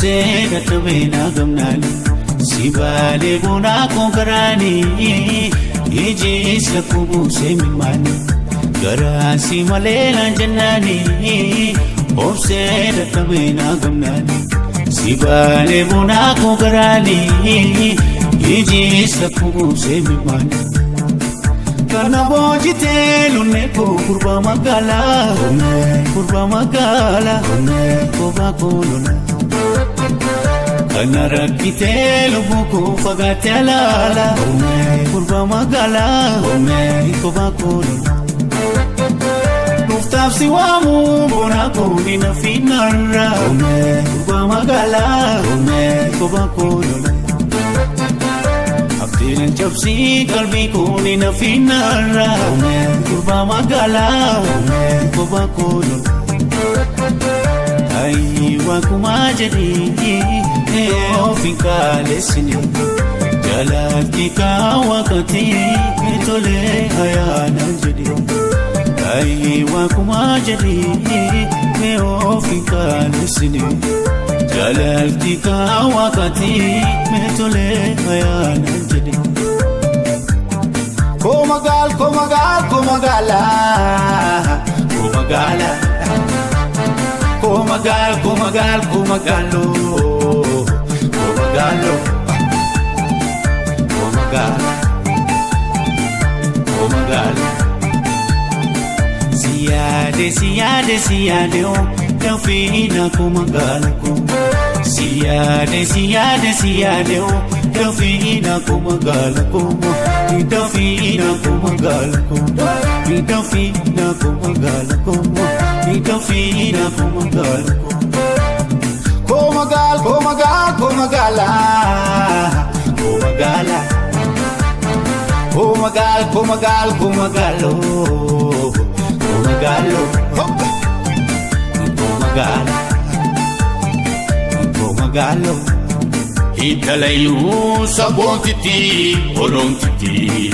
obseda tabena gamnani sibale bona konkarani ijis lakubu semimani garasi malela jannani obseda tabena gamnani sibale bona konkarani ijis lakubu semimani kana bojite lunne ko kurba magala koba kolona kana rakite lubuku fagate alala kurba magala koba kolona muftaf siwamu bona koni na finara kurba magala koba kolona Abdilan chapsi kalbi kuni na finara kurba magala koba kolona Ay wakumajadi ofika lesini jalati ka wakati tole hayana jadi Ay wakumajadi ofika lesini jalati ka wakati tole hayana jadi Komagala Komagalo Siyade oh Delfina Komagalo Siyade oh Delfina Komagalo Delfina Komagalo Delfina Komagalo Delfina Komagalo Italayu sabontiti orontiti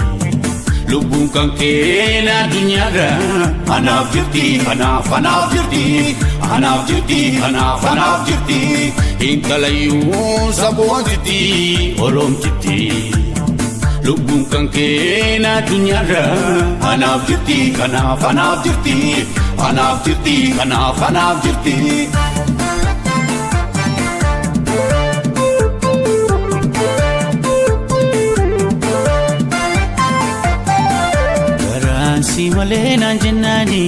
lubung kangkena dunyara hanaf jirti Italayu sabontiti orontiti lubung kangkena dunyara hanaf jirti Si malena jannani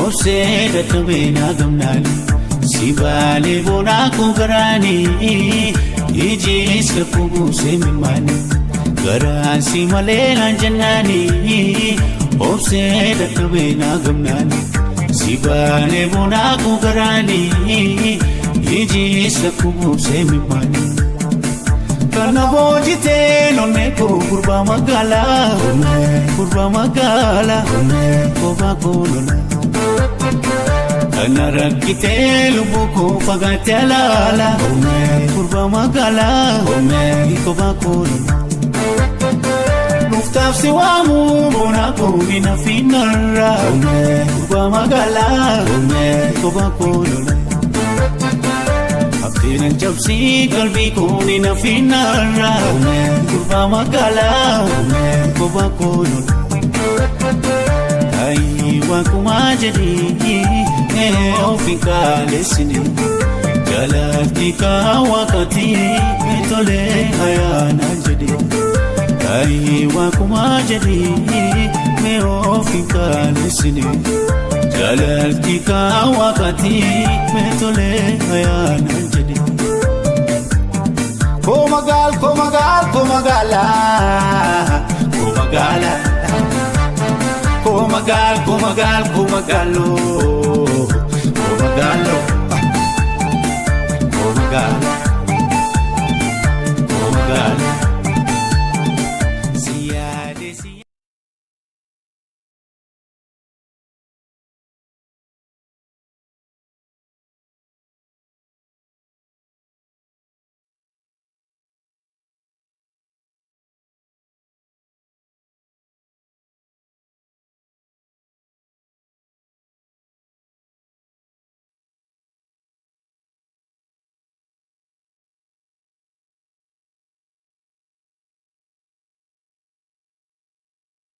obseda tabena gamnani sibale bona konkarani ijis lakubu semimani garasi malena jannani obseda tabena gamnani sibale bona konkarani ijis lakubu semimani Kana bojite lonne ko kurba magala koba kolona Kana rakite lubuku fagate alala kurba magala koba kolona Muftaf siwamu bona koni na finara kurba magala koba kolona Abdilan chapsi kalbi kuni na finara kurba magala koba kolona Ay wakumajadi ofika lesini jalati ka wakati tole hayana jadi Ay wakumajadi ofika lesini jalati ka wakati tole hayana jadi Komagalo